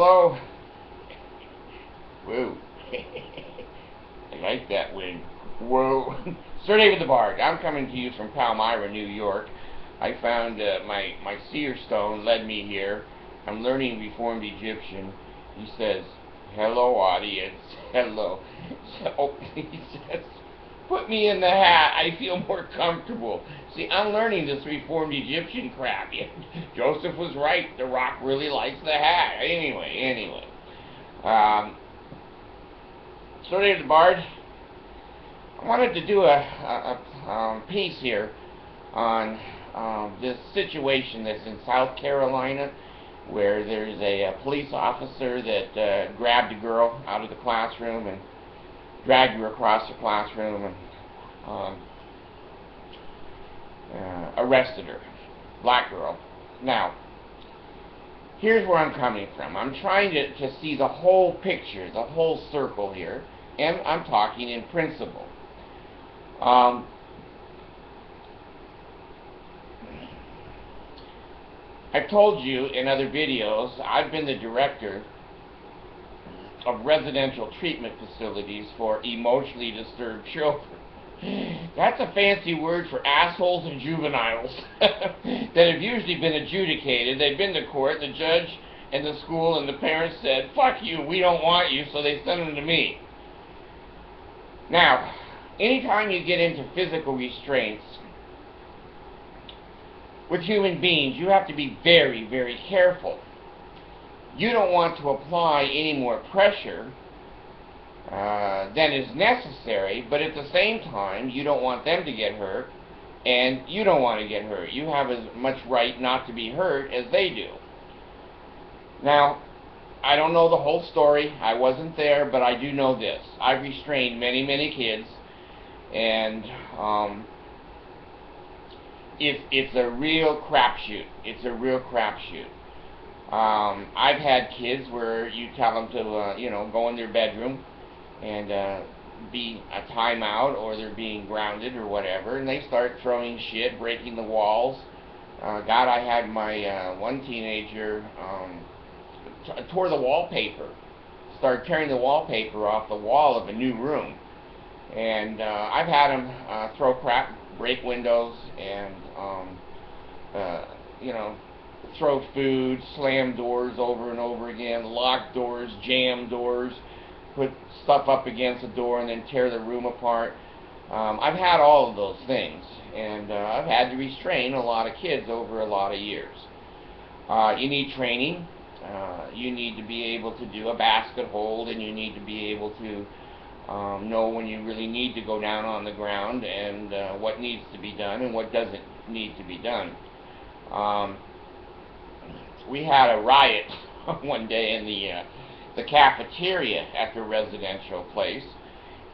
Hello. Whoa. I like that wig. Whoa. Sir David the Bard. I'm coming to you from Palmyra, New York. I found my seer stone led me here. I'm learning Reformed Egyptian. He says, hello, audience. Hello. So, he says, put me in the hat. I feel more comfortable. See, I'm learning this Reformed Egyptian crap. Joseph was right. The Rock really likes the hat. Anyway. Sir David the Bard, I wanted to do a piece here on this situation that's in South Carolina, where there's a police officer that grabbed a girl out of the classroom and dragged her across the classroom and arrested her. Black girl. Now, here's where I'm coming from. I'm trying to see the whole picture, the whole circle here, and I'm talking in principle. I've told you in other videos, I've been the director of residential treatment facilities for emotionally disturbed children. That's a fancy word for assholes and juveniles that have usually been adjudicated. They've been to court, the judge and the school and the parents said, fuck you, we don't want you, so they sent them to me. Now, anytime you get into physical restraints with human beings, you have to be very, very careful. You don't want to apply any more pressure than is necessary, but at the same time, you don't want them to get hurt, and you don't want to get hurt. You have as much right not to be hurt as they do. Now, I don't know the whole story. I wasn't there, but I do know this. I've restrained many, many kids, and it's a real crapshoot. It's a real crapshoot. I've had kids where you tell them to, go in their bedroom and be a timeout, or they're being grounded or whatever, and they start throwing shit, breaking the walls. God, I had my one teenager tore the wallpaper, started tearing the wallpaper off the wall of a new room. And I've had him throw crap, break windows, and throw food, slam doors over and over again, lock doors, jam doors, put stuff up against the door and then tear the room apart. I've had all of those things, and I've had to restrain a lot of kids over a lot of years. You need training. You need to be able to do a basket hold, and you need to be able to know when you really need to go down on the ground, and what needs to be done and what doesn't need to be done. We had a riot one day in the cafeteria at the residential place,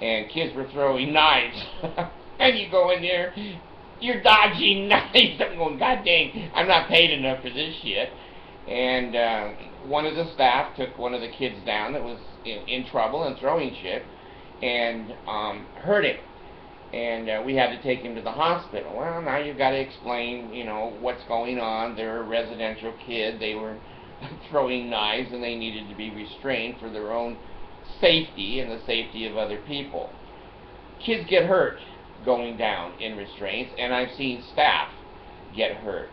and kids were throwing knives. And you go in there, you're dodging knives. I'm going, God dang, I'm not paid enough for this shit. And one of the staff took one of the kids down that was in trouble and throwing shit, and hurt him. And we had to take him to the hospital. Well, now you've got to explain, what's going on. They're a residential kid. They were throwing knives, and they needed to be restrained for their own safety and the safety of other people. Kids get hurt going down in restraints, and I've seen staff get hurt.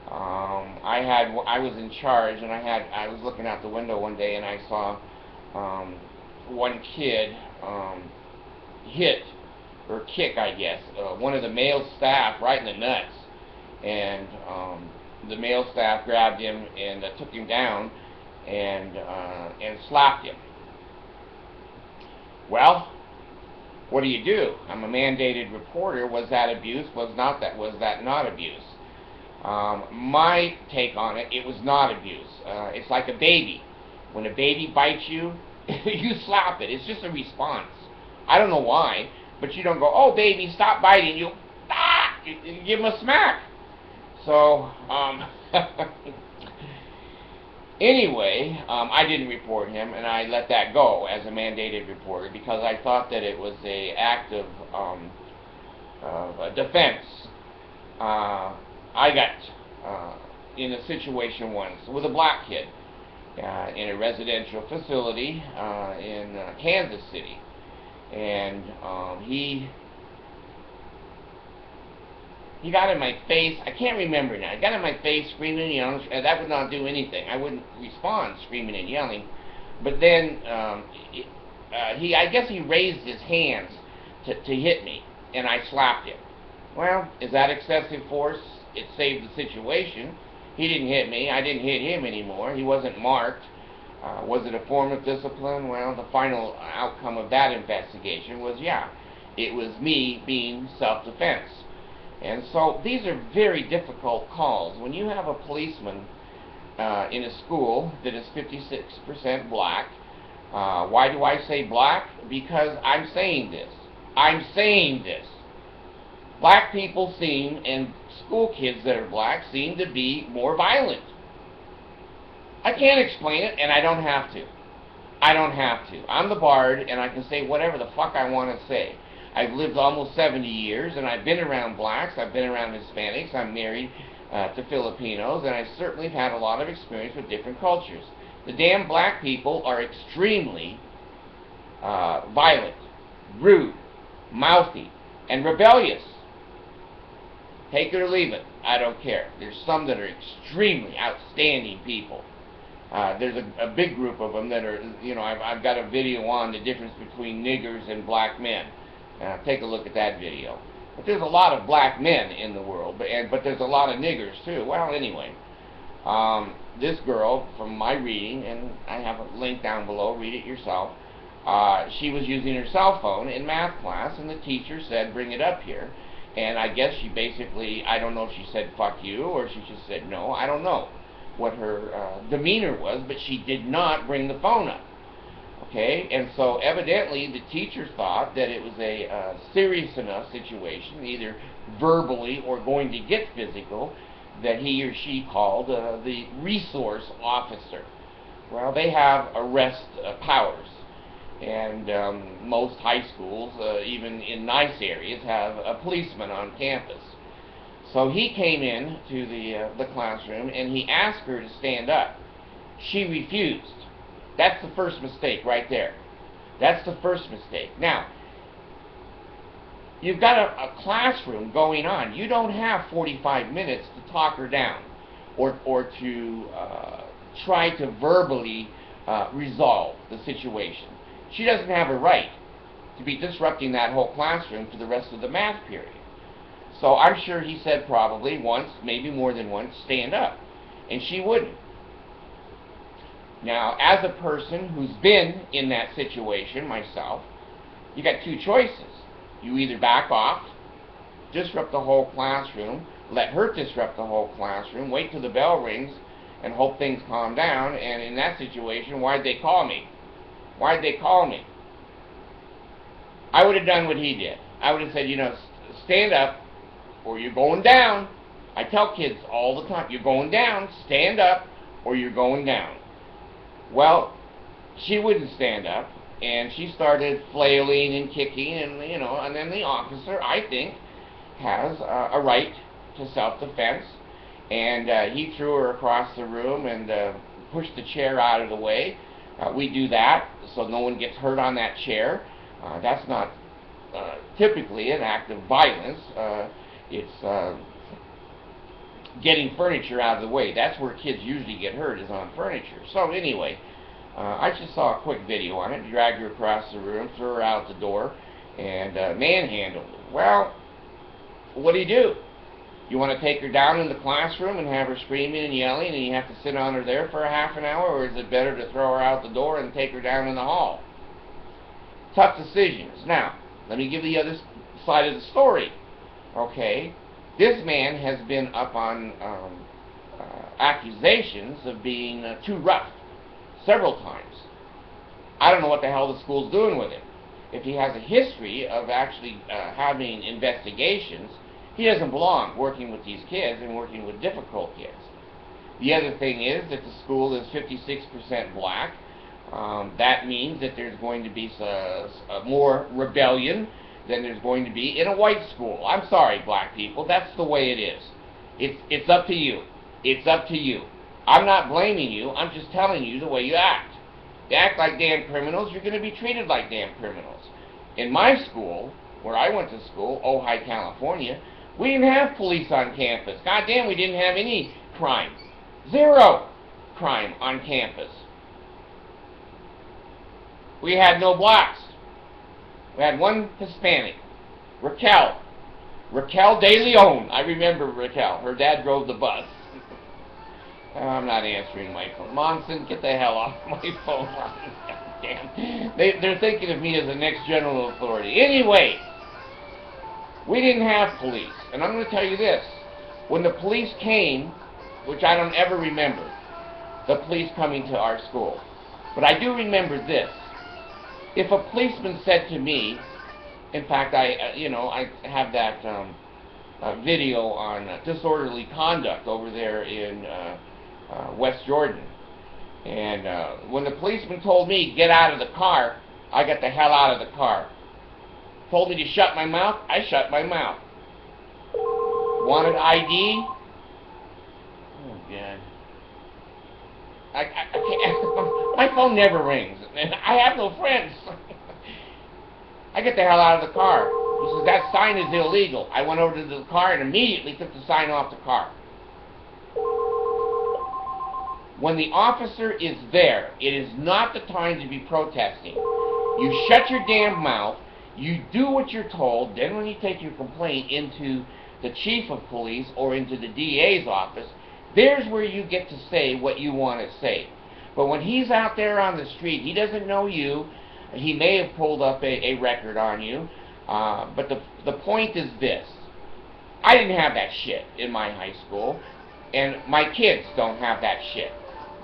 I was in charge, and I was looking out the window one day, and I saw one kid hit or kick, I guess, one of the male staff right in the nuts, and the male staff grabbed him and took him down and slapped him. Well, what do? I'm a mandated reporter. Was that abuse? Was that not abuse? My take on it, it was not abuse. It's like a baby. When a baby bites you, you slap it. It's just a response. I don't know why, but you don't go, oh baby, stop biting. You give him a smack. So, anyway, I didn't report him, and I let that go as a mandated reporter because I thought that it was an act of defense. I got in a situation once with a black kid, in a residential facility in Kansas City. And he got in my face. I can't remember now. He got in my face screaming and yelling. That would not do anything. I wouldn't respond screaming and yelling. But then I guess he raised his hands to hit me, and I slapped him. Well, is that excessive force? It saved the situation. He didn't hit me. I didn't hit him anymore. He wasn't marked. Was it a form of discipline? Well, the final outcome of that investigation was, yeah, it was me being self-defense. And so these are very difficult calls. When you have a policeman in a school that is 56% black, why do I say black? Because I'm saying this. I'm saying this. Black people seem, and school kids that are black, seem to be more violent. I can't explain it, and I don't have to. I don't have to. I'm the bard, and I can say whatever the fuck I want to say. I've lived almost 70 years, and I've been around blacks, I've been around Hispanics, I'm married to Filipinos, and I certainly have had a lot of experience with different cultures. The damn black people are extremely violent, rude, mouthy, and rebellious. Take it or leave it, I don't care. There's some that are extremely outstanding people. There's a big group of them that are, you know, I've got a video on the difference between niggers and black men. Take a look at that video. But there's a lot of black men in the world, but there's a lot of niggers too. Well, anyway, this girl, from my reading, and I have a link down below, read it yourself, she was using her cell phone in math class, and the teacher said, bring it up here. And I guess she basically, I don't know if she said fuck you, or she just said no, I don't know what her demeanor was, but she did not bring the phone up. Okay, and so evidently the teacher thought that it was a serious enough situation, either verbally or going to get physical, that he or she called the resource officer. Well, they have arrest powers, and most high schools, even in nice areas, have a policeman on campus. So he came in to the classroom, and he asked her to stand up. She refused. That's the first mistake right there. That's the first mistake. Now, you've got a classroom going on. You don't have 45 minutes to talk her down or to try to verbally resolve the situation. She doesn't have a right to be disrupting that whole classroom for the rest of the math period. So I'm sure he said probably once, maybe more than once, stand up. And she wouldn't. Now, as a person who's been in that situation myself, you got two choices. You either back off, disrupt the whole classroom, let her disrupt the whole classroom, wait till the bell rings, and hope things calm down. And in that situation, why'd they call me? Why'd they call me? I would have done what he did. I would have said, you know, stand up or you're going down. I tell kids all the time, you're going down, stand up or you're going down. Well, she wouldn't stand up, and she started flailing and kicking, and you know, and then the officer, I think, has a right to self-defense, and he threw her across the room and pushed the chair out of the way. We do that so no one gets hurt on that chair. That's not typically an act of violence. It's getting furniture out of the way. That's where kids usually get hurt, is on furniture. So anyway, I just saw a quick video on it. Dragged her across the room, threw her out the door, and manhandled her. Well, what do? You want to take her down in the classroom and have her screaming and yelling, and you have to sit on her there for a half an hour, or is it better to throw her out the door and take her down in the hall? Tough decisions. Now, let me give the other side of the story. Okay? This man has been up on accusations of being too rough several times. I don't know what the hell the school's doing with him. If he has a history of actually having investigations, he doesn't belong working with these kids and working with difficult kids. The other thing is that the school is 56% black. That means that there's going to be more rebellion than there's going to be in a white school. I'm sorry, black people, that's the way it is. It's up to you. It's up to you. I'm not blaming you. I'm just telling you the way you act. You act like damn criminals, you're going to be treated like damn criminals. In my school, where I went to school, Ojai, California, we didn't have police on campus. God damn, we didn't have any crime. Zero crime on campus. We had no blacks. We had one Hispanic, Raquel De Leon. I remember Raquel. Her dad drove the bus. I'm not answering my phone. Monson, get the hell off my phone line. Damn. They're thinking of me as the next general authority. Anyway, we didn't have police. And I'm going to tell you this. When the police came, which I don't ever remember, the police coming to our school. But I do remember this. If a policeman said to me, in fact, I have that video on disorderly conduct over there in West Jordan. And when the policeman told me, get out of the car, I got the hell out of the car. Told me to shut my mouth, I shut my mouth. Wanted ID? Oh, God. I can't, my phone never rings. I have no friends. I get the hell out of the car. He says, that sign is illegal. I went over to the car and immediately took the sign off the car. When the officer is there, it is not the time to be protesting. You shut your damn mouth, you do what you're told, then when you take your complaint into the chief of police or into the DA's office, there's where you get to say what you want to say. But when he's out there on the street, he doesn't know you. He may have pulled up a record on you. But the point is this. I didn't have that shit in my high school. And my kids don't have that shit.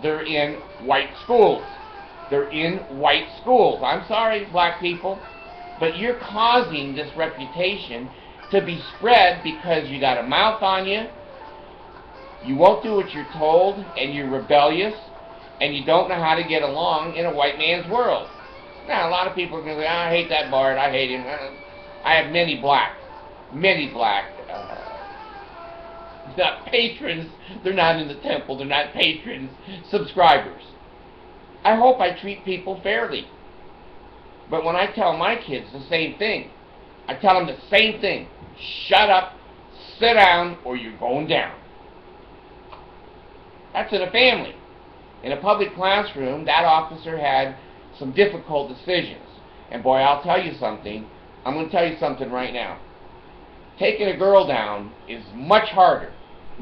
They're in white schools. They're in white schools. I'm sorry, black people. But you're causing this reputation to be spread because you got a mouth on you. You won't do what you're told, and you're rebellious, and you don't know how to get along in a white man's world. Now, a lot of people are going to say, I hate that Bart, I hate him. I have many black, not patrons, they're not in the temple, they're not patrons, subscribers. I hope I treat people fairly. But when I tell my kids the same thing, I tell them the same thing. Shut up, sit down, or you're going down. That's in a family. In a public classroom, that officer had some difficult decisions. And boy, I'll tell you something. I'm going to tell you something right now. Taking a girl down is much harder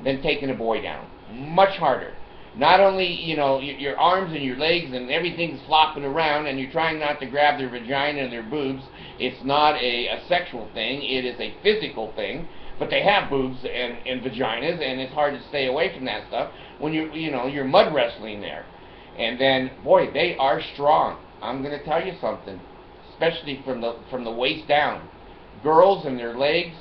than taking a boy down. Much harder. Not only, your arms and your legs and everything's flopping around and you're trying not to grab their vagina and their boobs. It's not a sexual thing. It is a physical thing. But they have boobs and vaginas, and it's hard to stay away from that stuff when you're mud wrestling there. And then, boy, they are strong. I'm going to tell you something, especially from the waist down. Girls and their legs,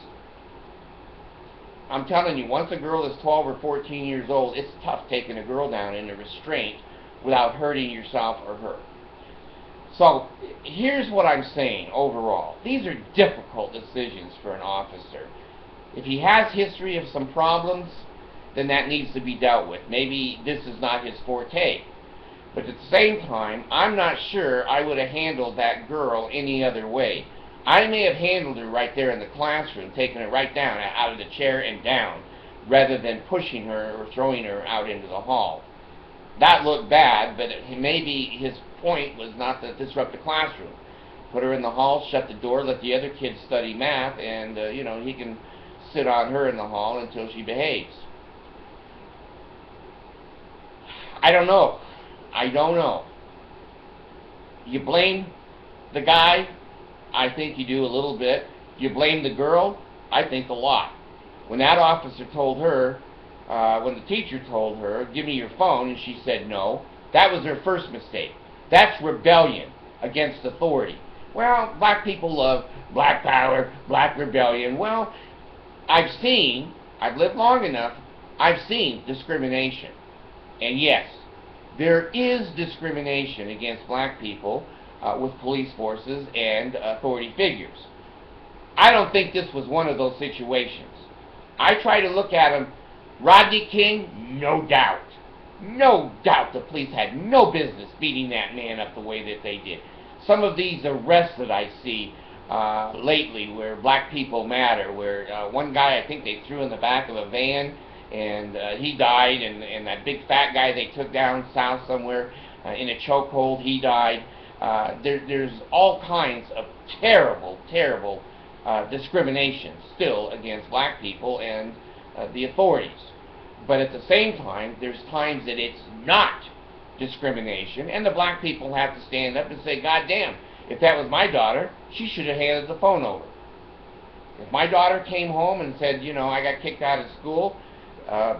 I'm telling you, once a girl is 12 or 14 years old, it's tough taking a girl down in a restraint without hurting yourself or her. So, here's what I'm saying overall. These are difficult decisions for an officer. If he has history of some problems, then that needs to be dealt with. Maybe this is not his forte. But at the same time, I'm not sure I would have handled that girl any other way. I may have handled her right there in the classroom, taking her right down, out of the chair and down, rather than pushing her or throwing her out into the hall. That looked bad, but maybe his point was not to disrupt the classroom. Put her in the hall, shut the door, let the other kids study math, and, he can sit on her in the hall until she behaves. I don't know. You blame the guy, I think you do a little bit. You blame the girl, I think a lot. When that officer told her, when the teacher told her, give me your phone, and she said no, that was her first mistake. That's rebellion against authority. Well, black people love black power, black rebellion. Well, I've lived long enough, I've seen discrimination. And yes, there is discrimination against black people with police forces and authority figures. I don't think this was one of those situations. I try to look at him. Rodney King, no doubt. No doubt the police had no business beating that man up the way that they did. Some of these arrests that I see lately where black people matter, where one guy I think they threw in the back of a van and he died, and that big fat guy they took down south somewhere in a chokehold, he died. There's all kinds of terrible, terrible discrimination still against black people and the authorities. But at the same time, there's times that it's not discrimination, and the black people have to stand up and say, God damn, if that was my daughter, she should have handed the phone over. If my daughter came home and said, you know, I got kicked out of school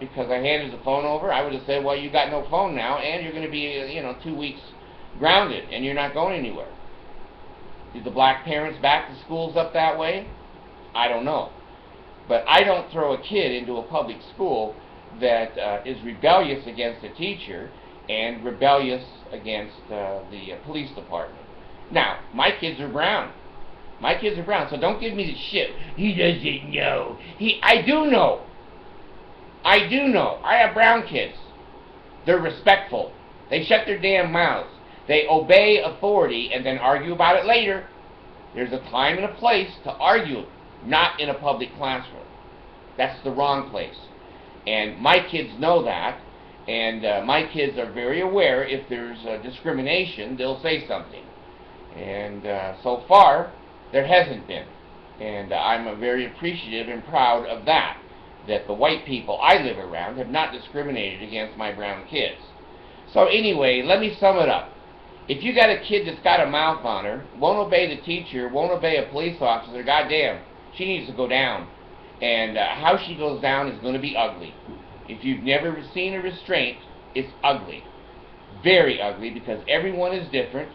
because I handed the phone over, I would have said, well, you got no phone now, and you're going to be, 2 weeks grounded, and you're not going anywhere. Did the black parents back the schools up that way? I don't know. But I don't throw a kid into a public school that is rebellious against a teacher and rebellious against the police department. Now, my kids are brown. My kids are brown, so don't give me the shit. He doesn't know. I do know. I do know. I have brown kids. They're respectful. They shut their damn mouths. They obey authority and then argue about it later. There's a time and a place to argue, not in a public classroom. That's the wrong place. And my kids know that, and my kids are very aware if there's discrimination, they'll say something. And so far, there hasn't been. And I'm very appreciative and proud of that the white people I live around have not discriminated against my brown kids. So anyway, let me sum it up. If you got a kid that's got a mouth on her, won't obey the teacher, won't obey a police officer, goddamn, she needs to go down. And how she goes down is going to be ugly. If you've never seen a restraint, it's ugly. Very ugly, because everyone is different.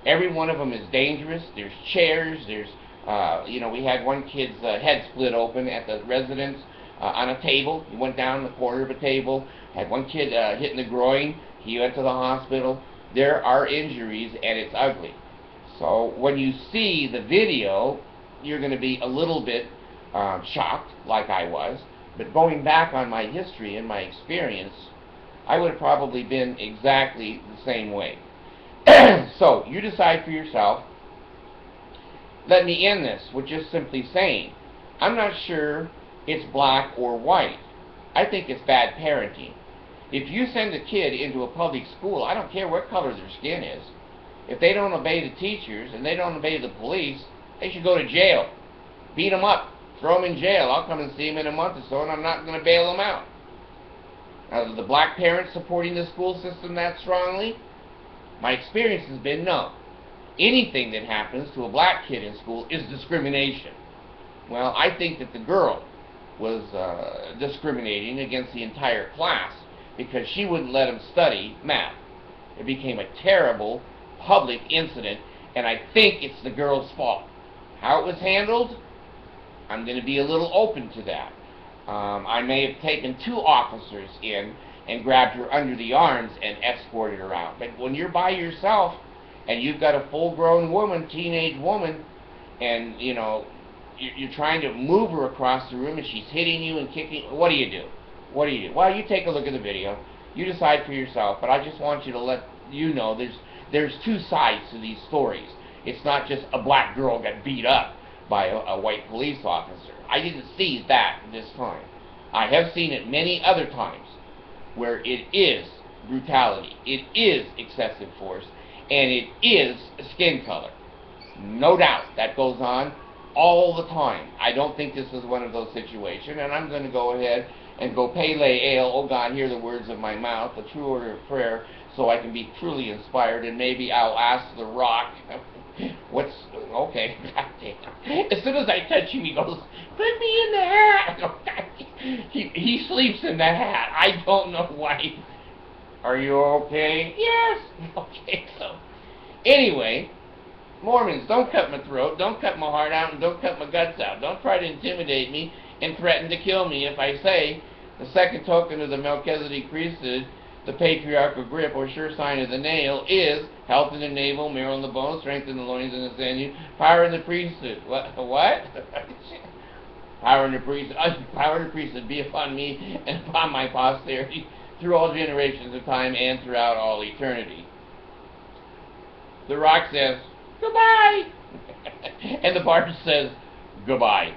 Every one of them is dangerous. There's chairs. There's, we had one kid's head split open at the residence on a table. He went down the corner of a table. Had one kid hit in the groin. He went to the hospital. There are injuries, and it's ugly. So when you see the video, you're going to be a little bit shocked, like I was. But going back on my history and my experience, I would have probably been exactly the same way. So, you decide for yourself. Let me end this with just simply saying, I'm not sure it's black or white. I think it's bad parenting. If you send a kid into a public school, I don't care what color their skin is. If they don't obey the teachers and they don't obey the police, they should go to jail. Beat them up. Throw them in jail. I'll come and see them in a month or so, and I'm not going to bail them out. Now, are the black parents supporting the school system that strongly? My experience has been no. Anything that happens to a black kid in school is discrimination. Well, I think that the girl was discriminating against the entire class because she wouldn't let him study math. It became a terrible public incident, and I think it's the girl's fault. How it was handled, I'm going to be a little open to that. I may have taken 2 officers in and grabbed her under the arms and escorted her out. But when you're by yourself and you've got a full-grown woman, teenage woman, and you're trying to move her across the room and she's hitting you and kicking, what do you do? What do you do? Well, you take a look at the video. You decide for yourself. But I just want you to let you know there's 2 sides to these stories. It's not just a black girl got beat up by a white police officer. I didn't see that this time. I have seen it many other times where it is brutality, it is excessive force, and it is skin color. No doubt that goes on all the time. I don't think this is one of those situations, and I'm going to go ahead and go Pele Ale, oh God, hear the words of my mouth, a true order of prayer, so I can be truly inspired, and maybe I'll ask the rock, okay, as soon as I touch him, he goes, put me in the hat. He sleeps in the hat. I don't know why. Are you okay? Yes. Okay, so, anyway, Mormons, don't cut my throat, don't cut my heart out, and don't cut my guts out. Don't try to intimidate me and threaten to kill me if I say the second token of the Melchizedek priesthood, the patriarchal grip or sure sign of the nail, is health in the navel, marrow in the bones, strength in the loins and the sinews, power in the priesthood. What? Power in the priesthood be upon me and upon my posterity through all generations of time and throughout all eternity. The rock says, goodbye, and the barge says, goodbye.